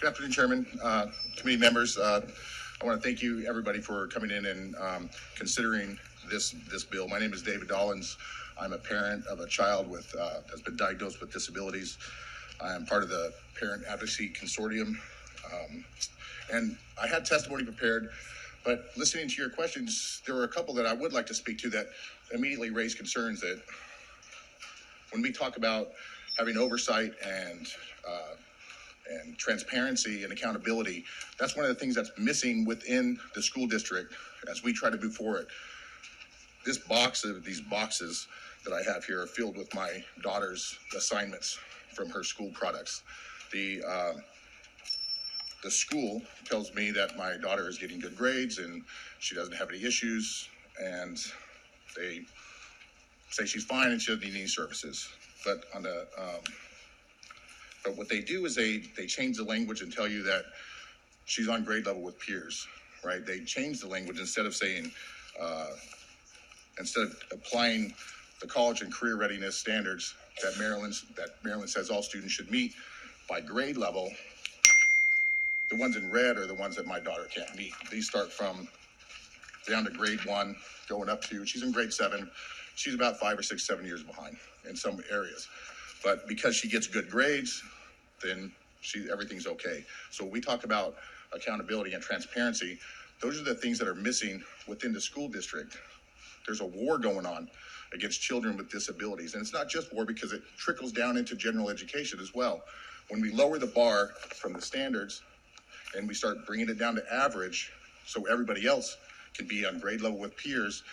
Good afternoon, Chairman, committee members. I want to thank you, everybody, for coming in and considering this bill. My name is David Dollins. I'm a parent of a child with has been diagnosed with disabilities. I am part of the Parent Advocacy Consortium, and I had testimony prepared. But listening to your questions, there were a couple that I would like to speak to that immediately raise concerns that when we talk about having oversight and transparency and accountability, that's one of the things that's missing within the school district as we try to move forward. These boxes that I have here are filled with my daughter's assignments from her school products. The school tells me that my daughter is getting good grades and she doesn't have any issues, and they say she's fine and she doesn't need any services. But but what they do is they change the language and tell you that she's on grade level with peers, right? They change the language instead of saying, instead of applying the college and career readiness standards that Maryland says all students should meet by grade level. The ones in red are the ones that my daughter can't meet. These start from down to grade 1, going up to, she's in grade 7. She's about 5 or 6, 7 years behind in some areas. But because she gets good grades, then everything's okay. So when we talk about accountability and transparency, those are the things that are missing within the school district. There's a war going on against children with disabilities. And it's not just war, because it trickles down into general education as well. When we lower the bar from the standards and we start bringing it down to average so everybody else can be on grade level with peers,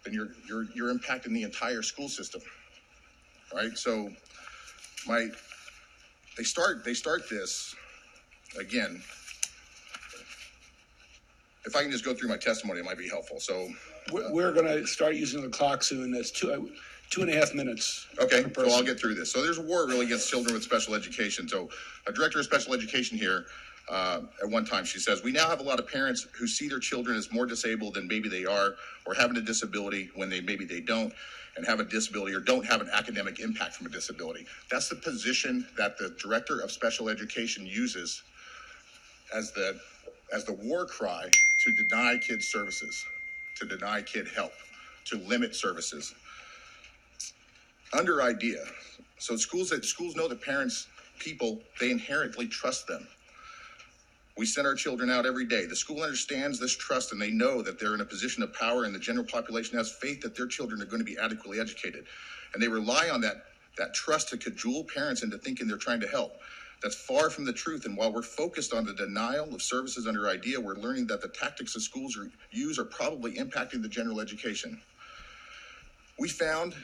then you're impacting the entire school system, right? So they start this again. If I can just go through my testimony, it might be helpful. So we're going to start using the clock soon. That's 2.5 minutes. Okay, so I'll get through this. So there's a war really against children with special education. So a director of special education here, at one time, she says, we now have a lot of parents who see their children as more disabled than maybe they are, or having a disability when maybe they don't, and have a disability or don't have an academic impact from a disability. That's the position that the director of special education uses as the war cry to deny kids services, to deny kid help, to limit services. Under IDEA, so schools know that parents, people, they inherently trust them. We send our children out every day. The school understands this trust, and they know that they're in a position of power, and the general population has faith that their children are going to be adequately educated. And they rely on that trust to cajole parents into thinking they're trying to help. That's far from the truth. And while we're focused on the denial of services under IDEA, we're learning that the tactics that schools use are probably impacting the general education. We found,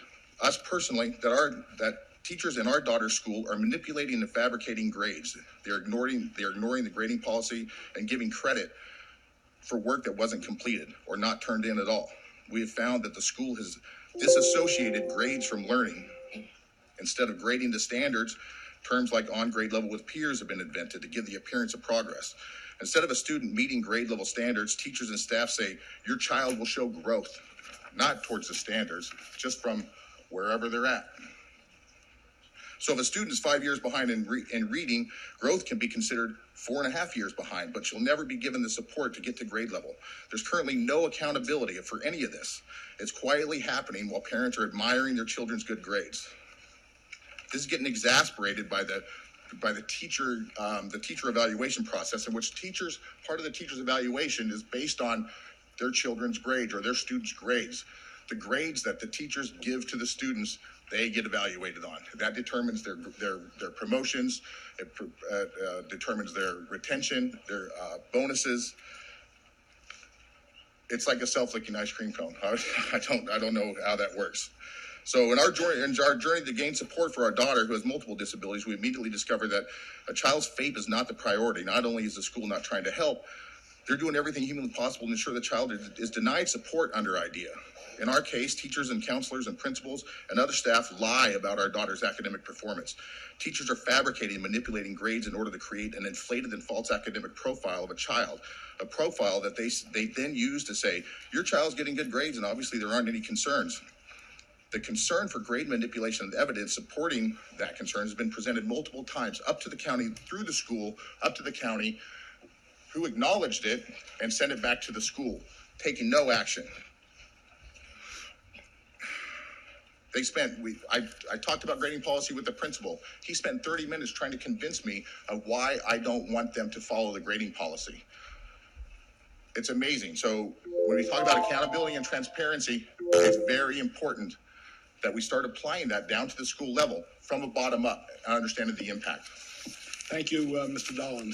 us personally, that teachers in our daughter's school are manipulating and fabricating grades. They're ignoring the grading policy and giving credit for work that wasn't completed or not turned in at all. We have found that the school has disassociated grades from learning. Instead of grading to standards, terms like on grade level with peers have been invented to give the appearance of progress. Instead of a student meeting grade level standards, teachers and staff say, your child will show growth, not towards the standards, just from wherever they're at. So if a student is 5 years behind in reading, growth can be considered 4.5 years behind, but she'll never be given the support to get to grade level. There's currently no accountability for any of this. It's quietly happening while parents are admiring their children's good grades. This is getting exasperated by the teacher evaluation process, in which part of the teacher's evaluation is based on their children's grades or their students' grades. The grades that the teachers give to the students, they get evaluated on. That determines their promotions. It determines their retention, their bonuses. It's like a self-licking ice cream cone. I don't know how that works. So in our journey to gain support for our daughter who has multiple disabilities, we immediately discovered that a child's fate is not the priority. Not only is the school not trying to help, they're doing everything humanly possible to ensure the child is denied support under IDEA. In our case, teachers and counselors and principals and other staff lie about our daughter's academic performance. Teachers are fabricating and manipulating grades in order to create an inflated and false academic profile of a child, a profile that they then use to say, your child's getting good grades and obviously there aren't any concerns. The concern for grade manipulation of the evidence supporting that concern has been presented multiple times up to the county, through the school, up to the county, who acknowledged it and sent it back to the school, taking no action. I talked about grading policy with the principal. He spent 30 minutes trying to convince me of why I don't want them to follow the grading policy. It's amazing. So when we talk about accountability and transparency, it's very important that we start applying that down to the school level from a bottom up and understanding the impact. Thank you, Mr. Dollins.